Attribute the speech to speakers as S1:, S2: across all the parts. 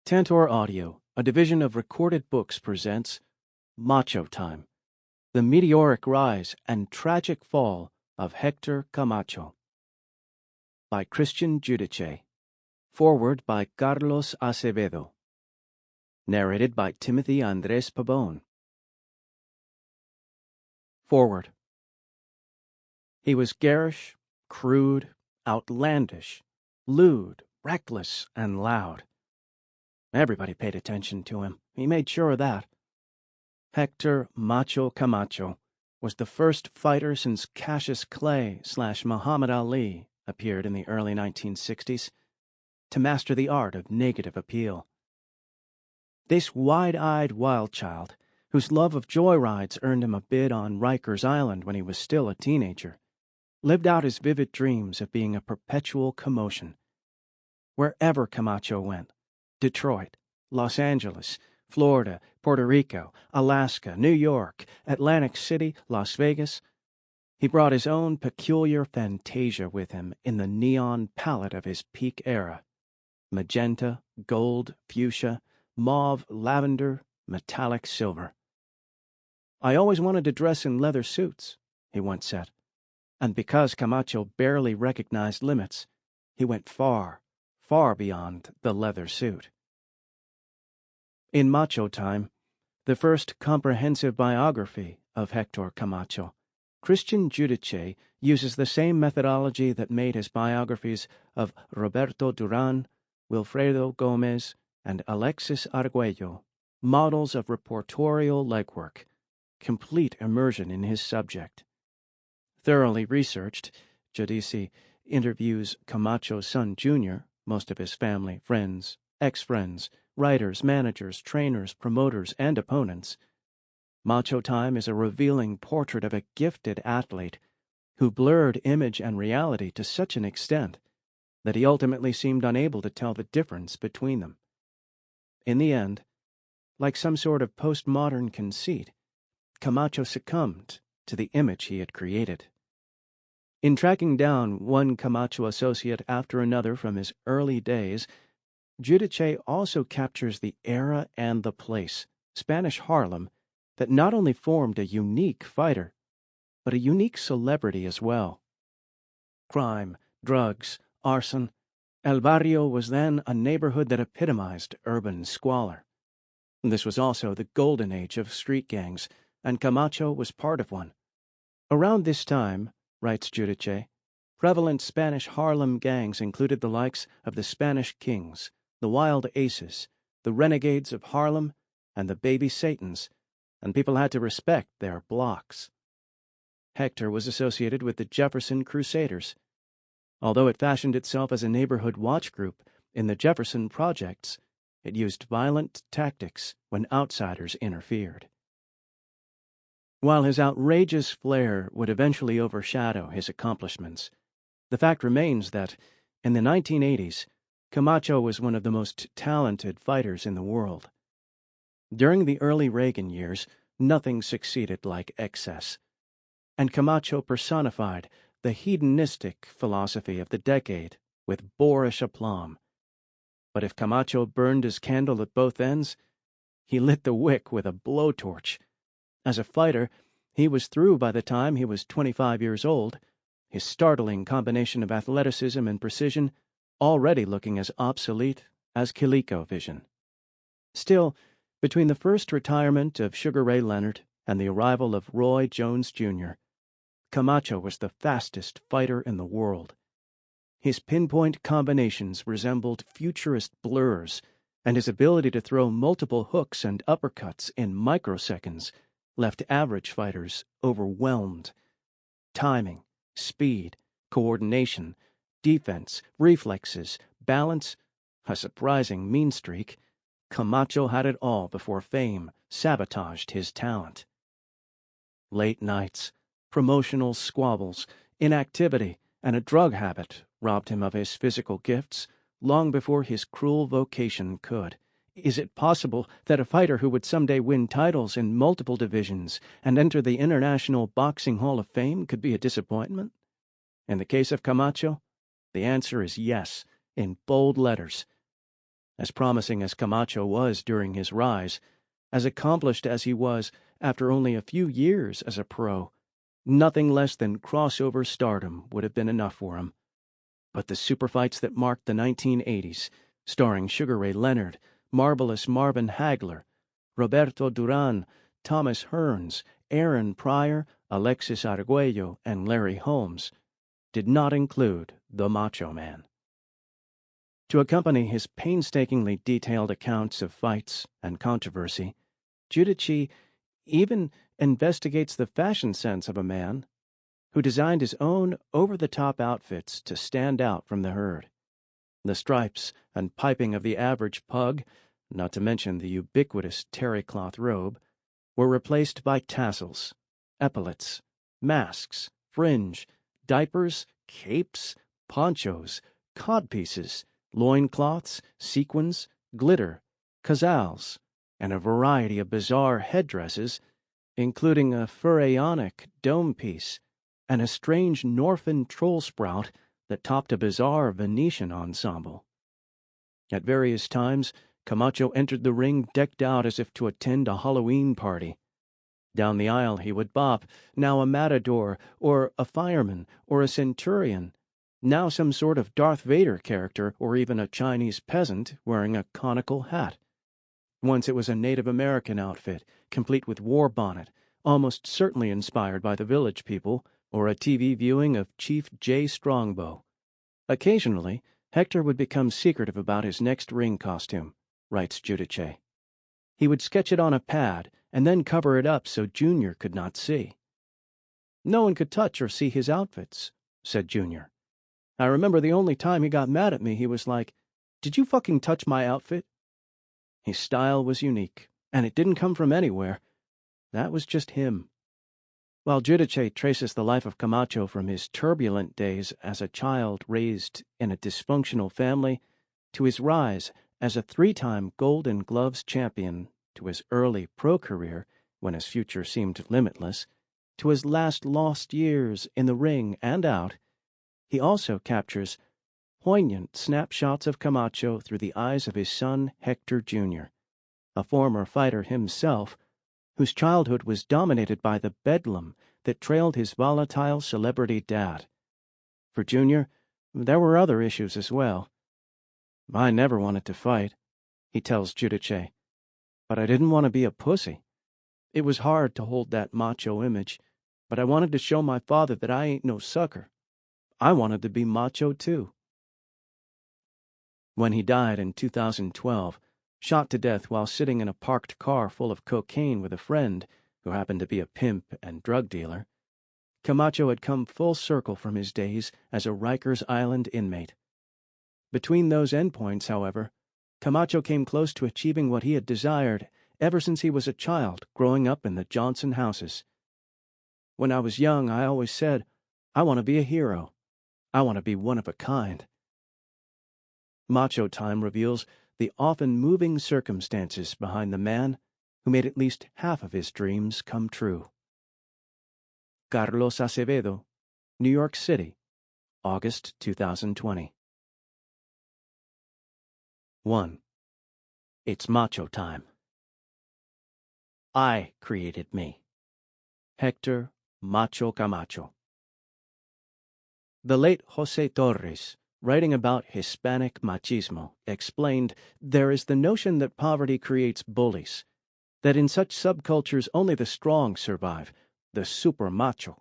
S1: Tantor Audio, a division of Recorded Books, presents Macho Time, The Meteoric Rise and Tragic Fall of Hector Camacho, by Christian Giudice. Foreword by Carlos Acevedo. Narrated by Timothy Andrés Pabon. Foreword. He was garish, crude, outlandish, lewd, reckless, and loud. Everybody paid attention to him. He made sure of that. Hector Macho Camacho was the first fighter since Cassius Clay / Muhammad Ali appeared in the early 1960s to master the art of negative appeal. This wide-eyed wild child, whose love of joyrides earned him a bid on Rikers Island when he was still a teenager, lived out his vivid dreams of being a perpetual commotion. Wherever Camacho went, Detroit, Los Angeles, Florida, Puerto Rico, Alaska, New York, Atlantic City, Las Vegas, he brought his own peculiar fantasia with him in the neon palette of his peak era. Magenta, gold, fuchsia, mauve, lavender, metallic silver. "I always wanted to dress in leather suits," he once said. And because Camacho barely recognized limits, he went far, far beyond the leather suit. In Macho Time, the first comprehensive biography of Hector Camacho, Christian Giudice uses the same methodology that made his biographies of Roberto Duran, Wilfredo Gomez, and Alexis Arguello models of reportorial legwork, complete immersion in his subject. Thoroughly researched, Giudice interviews Camacho's son Jr., most of his family, friends, ex-friends, writers, managers, trainers, promoters, and opponents. Macho Time is a revealing portrait of a gifted athlete who blurred image and reality to such an extent that he ultimately seemed unable to tell the difference between them. In the end, like some sort of postmodern conceit, Camacho succumbed to the image he had created. In tracking down one Camacho associate after another from his early days, Giudice also captures the era and the place, Spanish Harlem, that not only formed a unique fighter, but a unique celebrity as well. Crime, drugs, arson. El Barrio was then a neighborhood that epitomized urban squalor. This was also the golden age of street gangs, and Camacho was part of one. Around this time, writes Giudice, prevalent Spanish Harlem gangs included the likes of the Spanish Kings, the Wild Aces, the Renegades of Harlem, and the Baby Satans, and people had to respect their blocks. Hector was associated with the Jefferson Crusaders. Although it fashioned itself as a neighborhood watch group in the Jefferson Projects, it used violent tactics when outsiders interfered. While his outrageous flair would eventually overshadow his accomplishments, the fact remains that, in the 1980s, Camacho was one of the most talented fighters in the world. During the early Reagan years, nothing succeeded like excess, and Camacho personified the hedonistic philosophy of the decade with boorish aplomb. But if Camacho burned his candle at both ends, he lit the wick with a blowtorch. As a fighter, he was through by the time he was 25 years old, his startling combination of athleticism and precision already looking as obsolete as ColecoVision. Still, between the first retirement of Sugar Ray Leonard and the arrival of Roy Jones Jr., Camacho was the fastest fighter in the world. His pinpoint combinations resembled futurist blurs, and his ability to throw multiple hooks and uppercuts in microseconds left average fighters overwhelmed. Timing, speed, coordination, defense, reflexes, balance, a surprising mean streak. Camacho had it all before fame sabotaged his talent. Late nights, promotional squabbles, inactivity, and a drug habit robbed him of his physical gifts long before his cruel vocation could. Is it possible that a fighter who would someday win titles in multiple divisions and enter the International Boxing Hall of Fame could be a disappointment? In the case of Camacho, the answer is yes, in bold letters. As promising as Camacho was during his rise, as accomplished as he was after only a few years as a pro, nothing less than crossover stardom would have been enough for him. But the superfights that marked the 1980s, starring Sugar Ray Leonard, Marvelous Marvin Hagler, Roberto Duran, Thomas Hearns, Aaron Pryor, Alexis Arguello, and Larry Holmes, did not include the Macho Man. To accompany his painstakingly detailed accounts of fights and controversy, Giudice even investigates the fashion sense of a man who designed his own over-the-top outfits to stand out from the herd. The stripes and piping of the average pug, not to mention the ubiquitous terry cloth robe, were replaced by tassels, epaulets, masks, fringe, diapers, capes, ponchos, codpieces, loincloths, sequins, glitter, khazals, and a variety of bizarre headdresses, including a pharaonic dome piece and a strange Norfin troll sprout that topped a bizarre Venetian ensemble. At various times, Camacho entered the ring decked out as if to attend a Halloween party. Down the aisle he would bop, now a matador, or a fireman, or a centurion, now some sort of Darth Vader character, or even a Chinese peasant wearing a conical hat. Once it was a Native American outfit, complete with war bonnet, almost certainly inspired by the Village People, or a TV viewing of Chief J. Strongbow. Occasionally, Hector would become secretive about his next ring costume, writes Giudice. He would sketch it on a pad and then cover it up so Junior could not see. No one could touch or see his outfits, said Junior. I remember the only time he got mad at me, he was like, "Did you fucking touch my outfit?" His style was unique, and it didn't come from anywhere. That was just him. While Giudice traces the life of Camacho from his turbulent days as a child raised in a dysfunctional family to his rise as a 3-time Golden Gloves champion, to his early pro career when his future seemed limitless, to his last lost years in the ring and out, he also captures poignant snapshots of Camacho through the eyes of his son Hector Jr., a former fighter himself, whose childhood was dominated by the bedlam that trailed his volatile celebrity dad. For Junior, there were other issues as well. I never wanted to fight, he tells Giudice, but I didn't want to be a pussy. It was hard to hold that macho image, but I wanted to show my father that I ain't no sucker. I wanted to be macho too. When he died in 2012, shot to death while sitting in a parked car full of cocaine with a friend who happened to be a pimp and drug dealer, Camacho had come full circle from his days as a Rikers Island inmate. Between those endpoints, however, Camacho came close to achieving what he had desired ever since he was a child growing up in the Johnson houses. When I was young, I always said, I want to be a hero. I want to be one of a kind. Macho Time reveals the often moving circumstances behind the man who made at least half of his dreams come true. Carlos Acevedo, New York City, August 2020. 1. It's Macho Time. I created me. Hector Macho Camacho. The late José Torres, writing about Hispanic machismo, explained, there is the notion that poverty creates bullies, that in such subcultures only the strong survive, the super macho.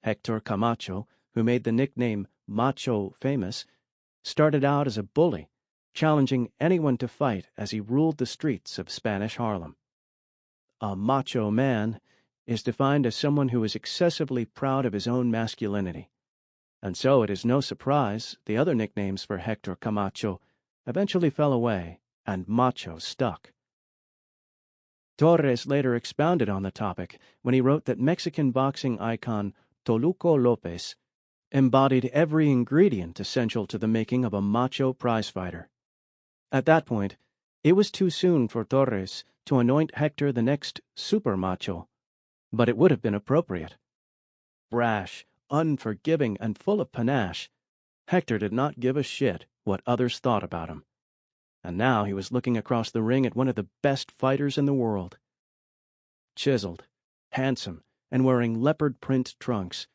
S1: Hector Camacho, who made the nickname Macho famous, started out as a bully, challenging anyone to fight as he ruled the streets of Spanish Harlem. A macho man is defined as someone who is excessively proud of his own masculinity. And so it is no surprise the other nicknames for Hector Camacho eventually fell away and Macho stuck. Torres later expounded on the topic when he wrote that Mexican boxing icon Toluco Lopez embodied every ingredient essential to the making of a macho prizefighter. At that point, it was too soon for Torres to anoint Hector the next super macho, but it would have been appropriate. Brash, unforgiving, and full of panache, Hector did not give a shit what others thought about him. and now he was looking across the ring at one of the best fighters in the world. Chiseled, handsome, and wearing leopard print trunks,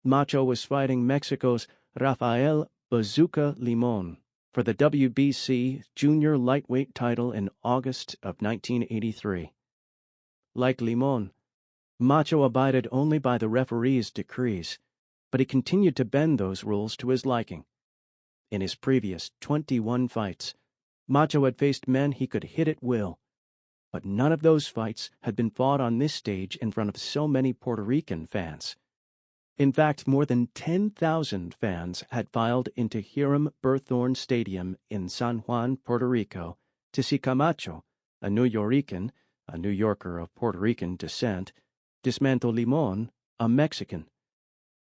S1: Macho was fighting Mexico's Rafael Bazooka Limon for the WBC junior lightweight title in August of 1983. Like Limon, Macho abided only by the referee's decrees, but he continued to bend those rules to his liking. In his previous 21 fights, Macho had faced men he could hit at will, but none of those fights had been fought on this stage in front of so many Puerto Rican fans. In fact, more than 10,000 fans had filed into Hiram Burthorn Stadium in San Juan, Puerto Rico, to see Camacho, a New Yorican, a New Yorker of Puerto Rican descent, dismantle Limon, a Mexican.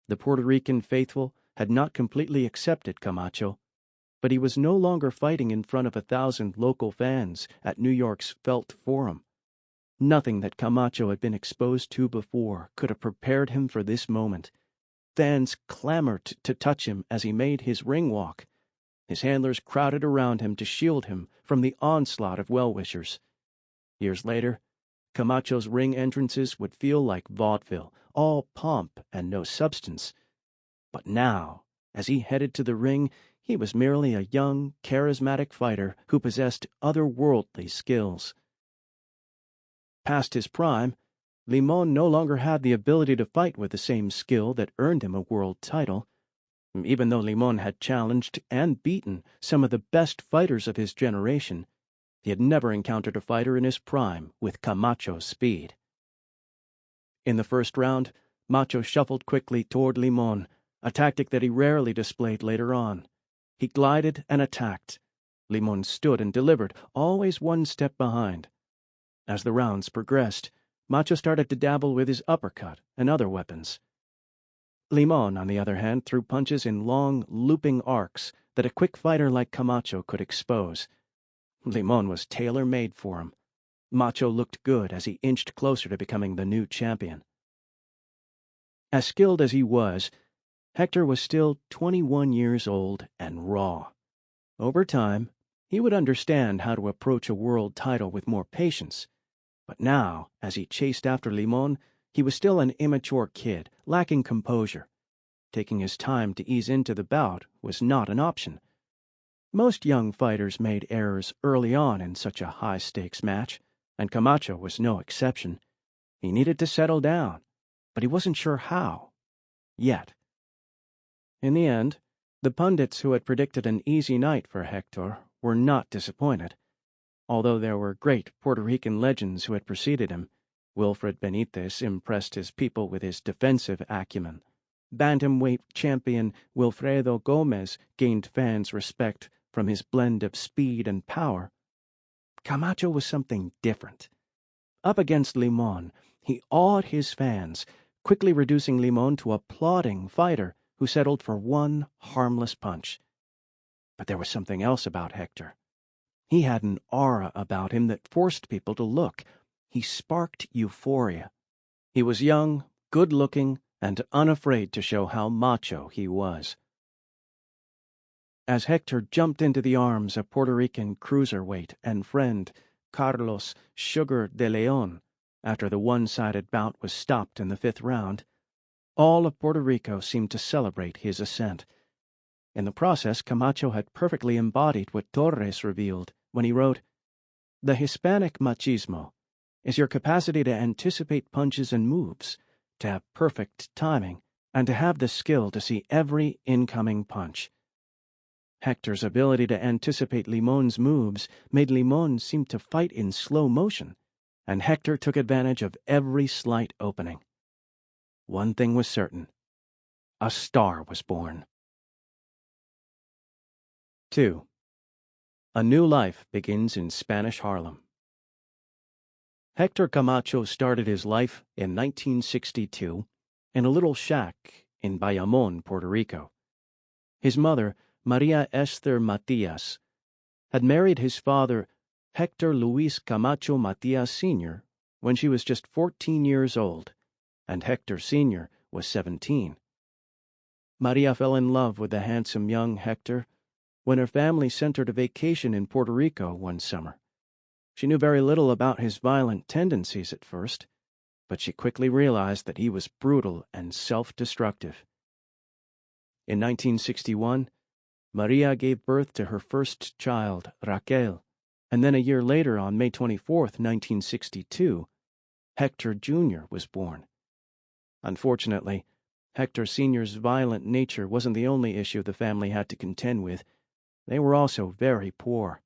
S1: The Puerto Rican faithful had not completely accepted Camacho, but he was no longer fighting in front of 1,000 local fans at New York's Felt Forum. Nothing that Camacho had been exposed to before could have prepared him for this moment. Fans clamored to touch him as he made his ring walk. His handlers crowded around him to shield him from the onslaught of well-wishers. Years later, Camacho's ring entrances would feel like vaudeville, all pomp and no substance. But now, as he headed to the ring, he was merely a young, charismatic fighter who possessed otherworldly skills. Past his prime, Limon no longer had the ability to fight with the same skill that earned him a world title. Even though Limon had challenged and beaten some of the best fighters of his generation, he had never encountered a fighter in his prime with Camacho's speed. In the first round, Macho shuffled quickly toward Limon, a tactic that he rarely displayed later on. He glided and attacked. Limon stood and delivered, always one step behind. As the rounds progressed, Macho started to dabble with his uppercut and other weapons. Limon, on the other hand, threw punches in long, looping arcs that a quick fighter like Camacho could expose. Limon was tailor-made for him. Macho looked good as he inched closer to becoming the new champion. As skilled as he was, Hector was still 21 years old and raw. Over time, he would understand how to approach a world title with more patience. But now, as he chased after Limon, he was still an immature kid, lacking composure. Taking his time to ease into the bout was not an option. Most young fighters made errors early on in such a high-stakes match, and Camacho was no exception. He needed to settle down, but he wasn't sure how. Yet. In the end, the pundits who had predicted an easy night for Hector were not disappointed. Although there were great Puerto Rican legends who had preceded him, Wilfred Benitez impressed his people with his defensive acumen. Bantamweight champion Wilfredo Gomez gained fans' respect from his blend of speed and power. Camacho was something different. Up against Limon, he awed his fans, quickly reducing Limon to a plodding fighter who settled for one harmless punch. But there was something else about Hector. He had an aura about him that forced people to look. He sparked euphoria. He was young, good-looking, and unafraid to show how macho he was. As Hector jumped into the arms of Puerto Rican cruiserweight and friend Carlos Sugar de Leon, after the one-sided bout was stopped in the 5th round, all of Puerto Rico seemed to celebrate his ascent. In the process, Camacho had perfectly embodied what Torres revealed when he wrote, "The Hispanic machismo is your capacity to anticipate punches and moves, to have perfect timing, and to have the skill to see every incoming punch." Hector's ability to anticipate Limon's moves made Limon seem to fight in slow motion, and Hector took advantage of every slight opening. One thing was certain. A star was born. 2. A new life begins in Spanish Harlem. Hector Camacho started his life in 1962 in a little shack in Bayamon, Puerto Rico. His mother, Maria Esther Matias, had married his father, Hector Luis Camacho Matias Sr., when she was just 14 years old, and Hector Sr. was 17. Maria fell in love with the handsome young Hector when her family sent her to vacation in Puerto Rico one summer. She knew very little about his violent tendencies at first, but she quickly realized that he was brutal and self-destructive. In 1961, Maria gave birth to her first child, Raquel, and then a year later, on May 24, 1962, Hector Jr. was born. Unfortunately, Hector Sr.'s violent nature wasn't the only issue the family had to contend with. They were also very poor.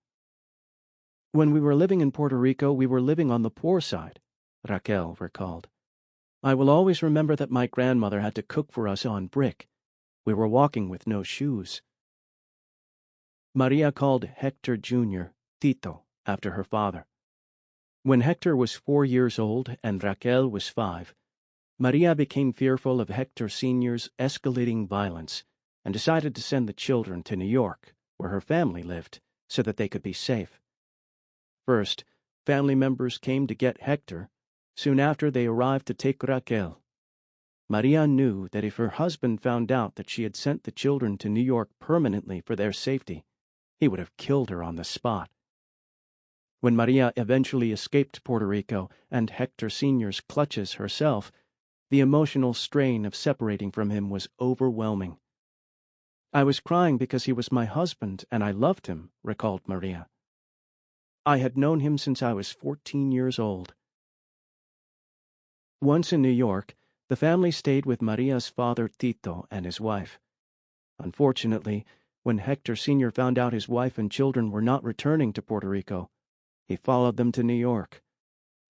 S1: When we were living in Puerto Rico, we were living on the poor side, Raquel recalled. I will always remember that my grandmother had to cook for us on brick. We were walking with no shoes. Maria called Hector Jr. Tito after her father. When Hector was 4 years old and Raquel was 5, Maria became fearful of Hector Sr.'s escalating violence and decided to send the children to New York, where her family lived, so that they could be safe. First, family members came to get Hector. Soon after, they arrived to take Raquel. Maria knew that if her husband found out that she had sent the children to New York permanently for their safety, he would have killed her on the spot. When Maria eventually escaped Puerto Rico and Hector Sr.'s clutches herself, the emotional strain of separating from him was overwhelming. I was crying because he was my husband and I loved him, recalled Maria. I had known him since I was 14 years old. Once in New York, the family stayed with Maria's father Tito and his wife. Unfortunately, when Hector Sr. found out his wife and children were not returning to Puerto Rico, he followed them to New York.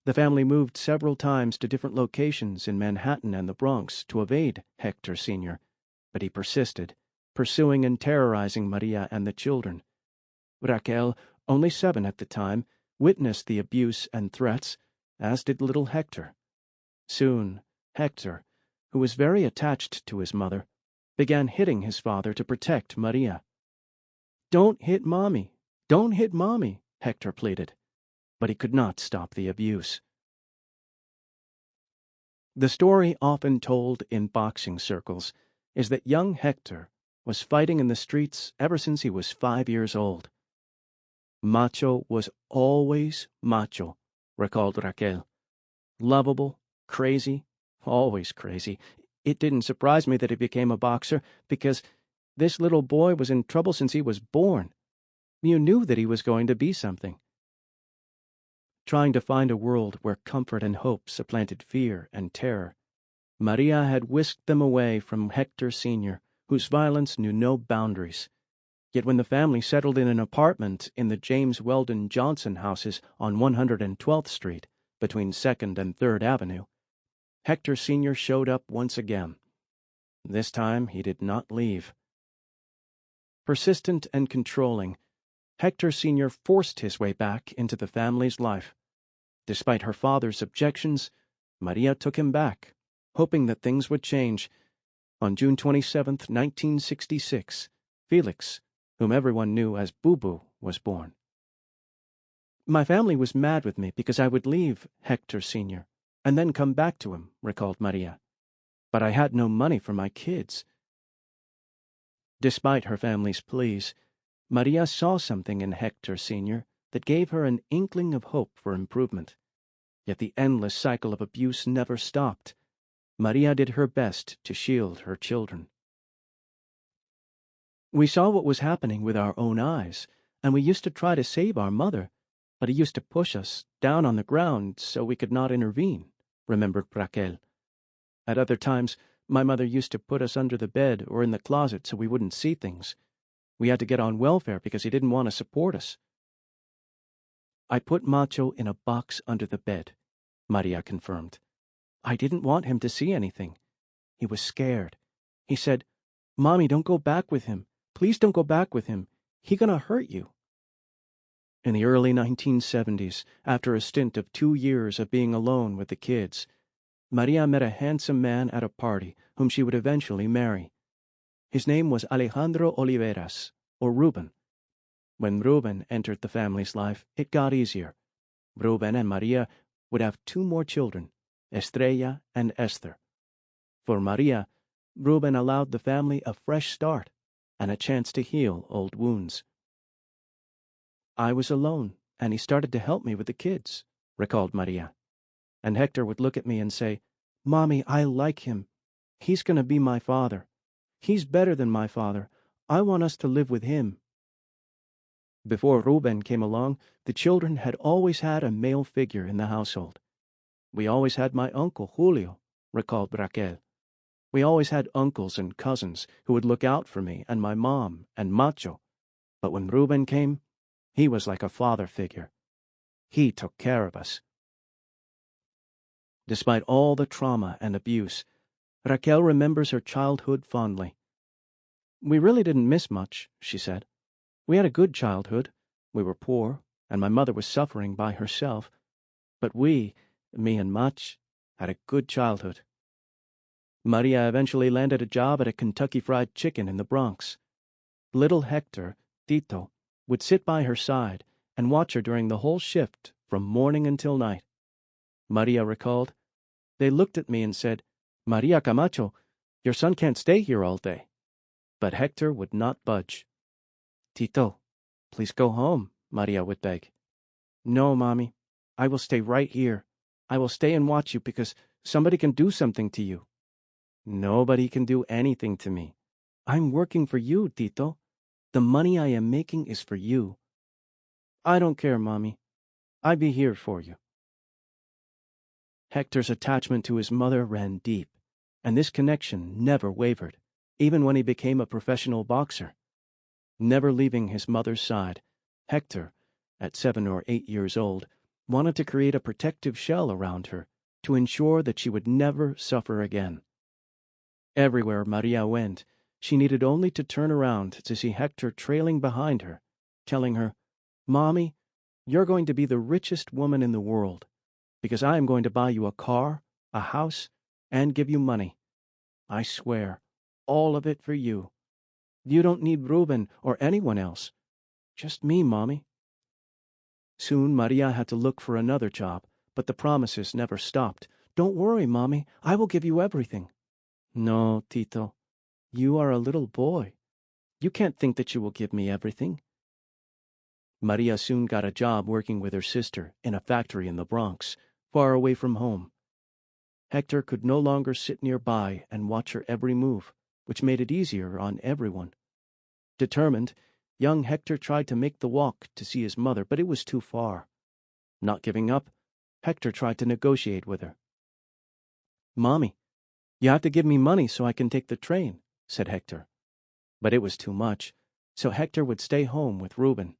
S1: The family moved several times to different locations in Manhattan and the Bronx to evade Hector Sr., but he persisted, pursuing and terrorizing Maria and the children. Raquel, only 7 at the time, witnessed the abuse and threats, as did little Hector. Soon, Hector, who was very attached to his mother, began hitting his father to protect Maria. "Don't hit Mommy! Don't hit Mommy!" Hector pleaded, but he could not stop the abuse. The story often told in boxing circles is that young Hector was fighting in the streets ever since he was 5 years old. Macho was always macho, recalled Raquel. Lovable, crazy, always crazy. It didn't surprise me that he became a boxer, because this little boy was in trouble since he was born. You knew that he was going to be something. Trying to find a world where comfort and hope supplanted fear and terror, Maria had whisked them away from Hector Sr., whose violence knew no boundaries. Yet when the family settled in an apartment in the James Weldon Johnson houses on 112th Street, between 2nd and 3rd Avenue, Hector Sr. showed up once again. This time he did not leave. Persistent and controlling, Hector Sr. forced his way back into the family's life. Despite her father's objections, Maria took him back, hoping that things would change. On June 27, 1966, Felix, whom everyone knew as Boo Boo, was born. My family was mad with me because I would leave Hector Sr. and then come back to him, recalled Maria. But I had no money for my kids. Despite her family's pleas, Maria saw something in Hector Sr. that gave her an inkling of hope for improvement. Yet the endless cycle of abuse never stopped. Maria did her best to shield her children. We saw what was happening with our own eyes, and we used to try to save our mother, but he used to push us down on the ground so we could not intervene, remembered Raquel. At other times, my mother used to put us under the bed or in the closet so we wouldn't see things. We had to get on welfare because he didn't want to support us. I put Macho in a box under the bed, Maria confirmed. I didn't want him to see anything. He was scared. He said, "Mommy, don't go back with him. Please don't go back with him. He gonna hurt you." In the early 1970s, after a stint of 2 years of being alone with the kids, Maria met a handsome man at a party whom she would eventually marry. His name was Alejandro Oliveras, or Ruben. When Ruben entered the family's life, it got easier. Ruben and Maria would have 2 more children, Estrella and Esther. For Maria, Ruben allowed the family a fresh start. and a chance to heal old wounds. I was alone, and he started to help me with the kids, recalled Maria. And Hector would look at me and say, "Mommy, I like him. He's going to be my father. He's better than my father. I want us to live with him." Before Ruben came along, the children had always had a male figure in the household. We always had my uncle, Julio, recalled Raquel. We always had uncles and cousins who would look out for me and my mom and Macho. But when Ruben came, he was like a father figure. He took care of us. Despite all the trauma and abuse, Raquel remembers her childhood fondly. "We really didn't miss much," she said. "We had a good childhood. We were poor, and my mother was suffering by herself. But we, me and Mach, had a good childhood." Maria eventually landed a job at a Kentucky Fried Chicken in the Bronx. Little Hector, Tito, would sit by her side and watch her during the whole shift from morning until night. Maria recalled, "They looked at me and said, 'Maria Camacho, your son can't stay here all day.' But Hector would not budge. 'Tito, please go home,' Maria would beg. 'No, Mommy, I will stay right here. I will stay and watch you because somebody can do something to you.' 'Nobody can do anything to me. I'm working for you, Tito. The money I am making is for you.' 'I don't care, Mommy. I be here for you.'" Hector's attachment to his mother ran deep, and this connection never wavered, even when he became a professional boxer. Never leaving his mother's side, Hector, at 7 or 8 years old, wanted to create a protective shell around her to ensure that she would never suffer again. Everywhere Maria went, she needed only to turn around to see Hector trailing behind her, telling her, "Mommy, you're going to be the richest woman in the world, because I am going to buy you a car, a house, and give you money. I swear, all of it for you. You don't need Ruben or anyone else. Just me, Mommy." Soon Maria had to look for another job, but the promises never stopped. "Don't worry, Mommy, I will give you everything." "No, Tito, you are a little boy. You can't think that you will give me everything." Maria soon got a job working with her sister in a factory in the Bronx, far away from home. Hector could no longer sit nearby and watch her every move, which made it easier on everyone. Determined, young Hector tried to make the walk to see his mother, but it was too far. Not giving up, Hector tried to negotiate with her. "Mommy, you have to give me money so I can take the train," said Hector. But it was too much, so Hector would stay home with Ruben.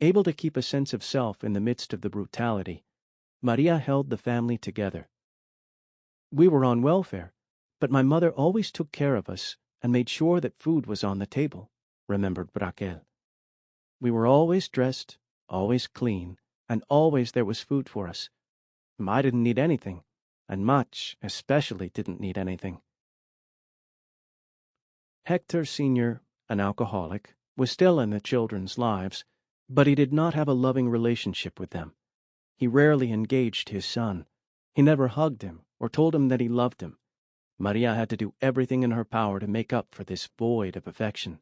S1: Able to keep a sense of self in the midst of the brutality, Maria held the family together. "We were on welfare, but my mother always took care of us and made sure that food was on the table," remembered Raquel. "We were always dressed, always clean, and always there was food for us. I didn't need anything, and Mach especially didn't need anything." Hector Sr., an alcoholic, was still in the children's lives, but he did not have a loving relationship with them. He rarely engaged his son. He never hugged him or told him that he loved him. Maria had to do everything in her power to make up for this void of affection.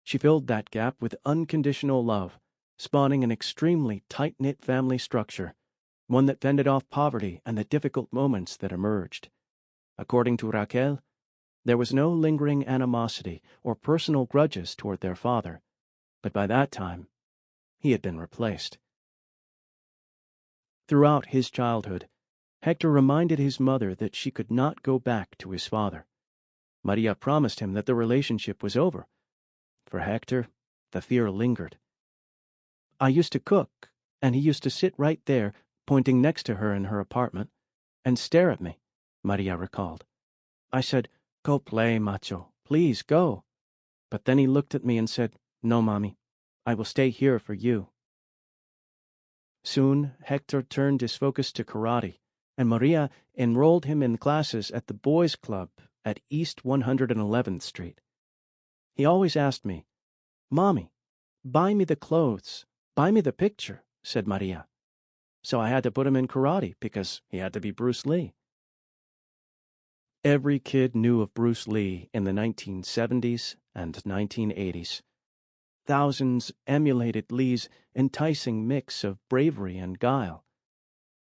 S1: She filled that gap with unconditional love, spawning an extremely tight-knit family structure, one that fended off poverty and the difficult moments that emerged. According to Raquel, there was no lingering animosity or personal grudges toward their father, but by that time, he had been replaced. Throughout his childhood, Hector reminded his mother that she could not go back to his father. Maria promised him that the relationship was over. For Hector, the fear lingered. "I used to cook, and he used to sit right there, pointing next to her in her apartment, and stare at me," Maria recalled. "I said, 'Go play, Macho. Please, go.' But then he looked at me and said, 'No, Mommy, I will stay here for you.'" Soon, Hector turned his focus to karate, and Maria enrolled him in classes at the Boys' Club at East 111th Street. He always asked me, "Mommy, buy me the clothes, buy me the picture," said Maria. So I had to put him in karate because he had to be Bruce Lee. Every kid knew of Bruce Lee in the 1970s and 1980s. Thousands emulated Lee's enticing mix of bravery and guile.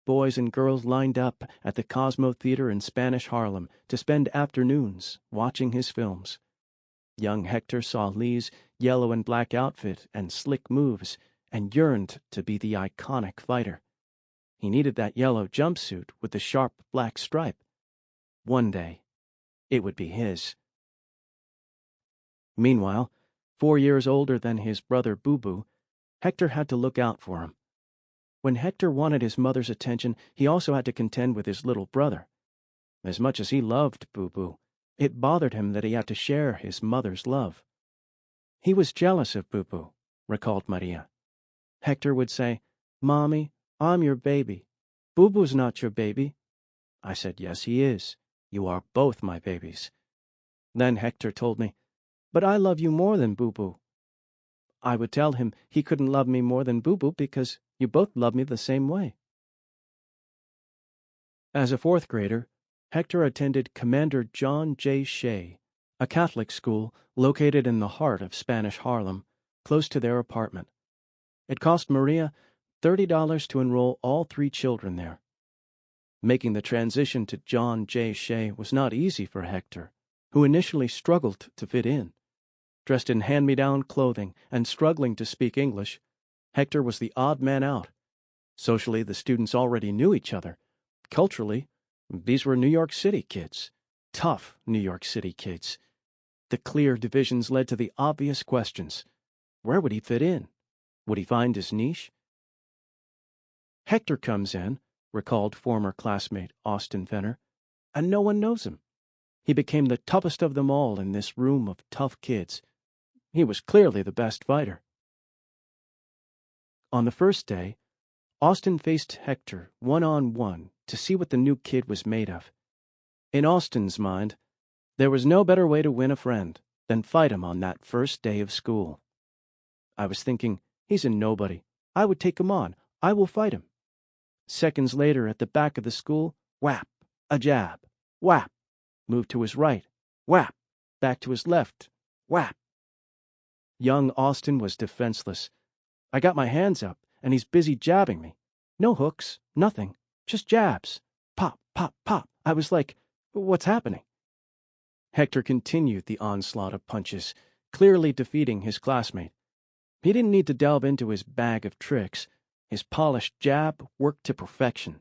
S1: Boys and girls lined up at the Cosmo Theater in Spanish Harlem to spend afternoons watching his films. Young Hector saw Lee's yellow and black outfit and slick moves and yearned to be the iconic fighter. He needed that yellow jumpsuit with the sharp black stripe. One day, it would be his. Meanwhile, 4 years older than his brother Boo Boo, Hector had to look out for him. When Hector wanted his mother's attention, he also had to contend with his little brother. As much as he loved Boo Boo, it bothered him that he had to share his mother's love. He was jealous of Boo Boo, recalled Maria. Hector would say, "Mommy, I'm your baby. Boo Boo's not your baby." I said, "Yes, he is. You are both my babies." Then Hector told me, "But I love you more than Boo Boo." I would tell him he couldn't love me more than Boo Boo because you both love me the same way. As a fourth grader, Hector attended Commander John J. Shea, a Catholic school located in the heart of Spanish Harlem, close to their apartment. It cost Maria $30 to enroll all 3 children there. Making the transition to John J. Shea was not easy for Hector, who initially struggled to fit in. Dressed in hand-me-down clothing and struggling to speak English, Hector was the odd man out. Socially, the students already knew each other. Culturally, these were New York City kids. Tough New York City kids. The clear divisions led to the obvious questions. Where would he fit in? Would he find his niche? Hector comes in, recalled former classmate Austin Fenner, and no one knows him. He became the toughest of them all in this room of tough kids. He was clearly the best fighter. On the first day, Austin faced Hector one-on-one to see what the new kid was made of. In Austin's mind, there was no better way to win a friend than fight him on that first day of school. I was thinking, he's a nobody. I would take him on. I will fight him. Seconds later, at the back of the school, whap, a jab, whap, move to his right, whap, back to his left, whap. Young Austin was defenseless. I got my hands up, and he's busy jabbing me. No hooks, nothing, just jabs. Pop, pop, pop. I was like, what's happening? Hector continued the onslaught of punches, clearly defeating his classmate. He didn't need to delve into his bag of tricks. His polished jab worked to perfection.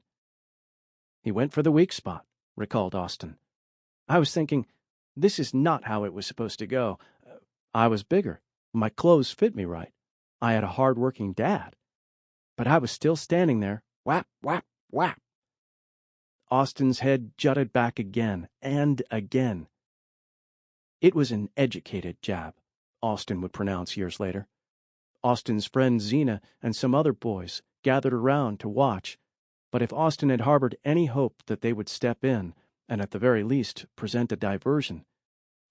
S1: He went for the weak spot, recalled Austin. I was thinking, this is not how it was supposed to go. I was bigger. My clothes fit me right. I had a hard-working dad. But I was still standing there, whap, whap, whap. Austin's head jutted back again and again. It was an educated jab, Austin would pronounce years later. Austin's friend Zena and some other boys gathered around to watch, but if Austin had harbored any hope that they would step in and at the very least present a diversion,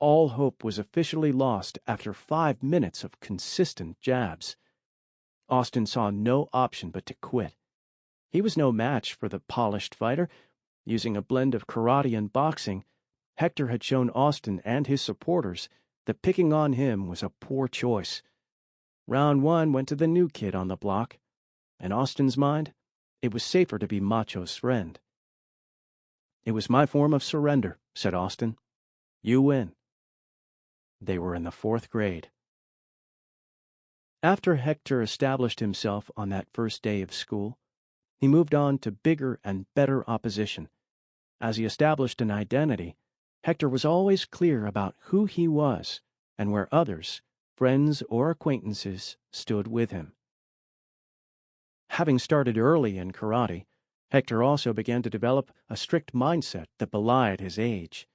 S1: all hope was officially lost after 5 minutes of consistent jabs. Austin saw no option but to quit. He was no match for the polished fighter. Using a blend of karate and boxing, Hector had shown Austin and his supporters that picking on him was a poor choice. Round 1 went to the new kid on the block. In Austin's mind, it was safer to be Macho's friend. It was my form of surrender, said Austin. You win. They were in the 4th grade. After Hector established himself on that first day of school, he moved on to bigger and better opposition. As he established an identity, Hector was always clear about who he was and where others, friends or acquaintances, stood with him. Having started early in karate, Hector also began to develop a strict mindset that belied his age.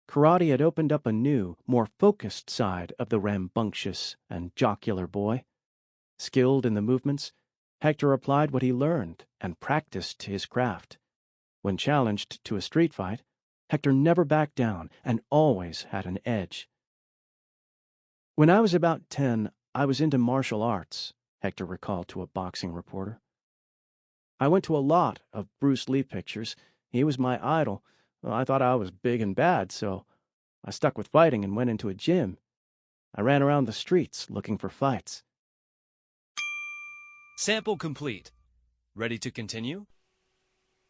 S1: Karate had opened up a new, more focused side of the rambunctious and jocular boy. Skilled in the movements, Hector applied what he learned and practiced his craft. When challenged to a street fight, Hector never backed down and always had an edge. When I was about 10, I was into martial arts, Hector recalled to a boxing reporter. I went to a lot of Bruce Lee pictures. He was my idol, Well, I thought I was big and bad, so I stuck with fighting and went into a gym. I ran around the streets looking for fights.
S2: Sample complete. Ready to continue?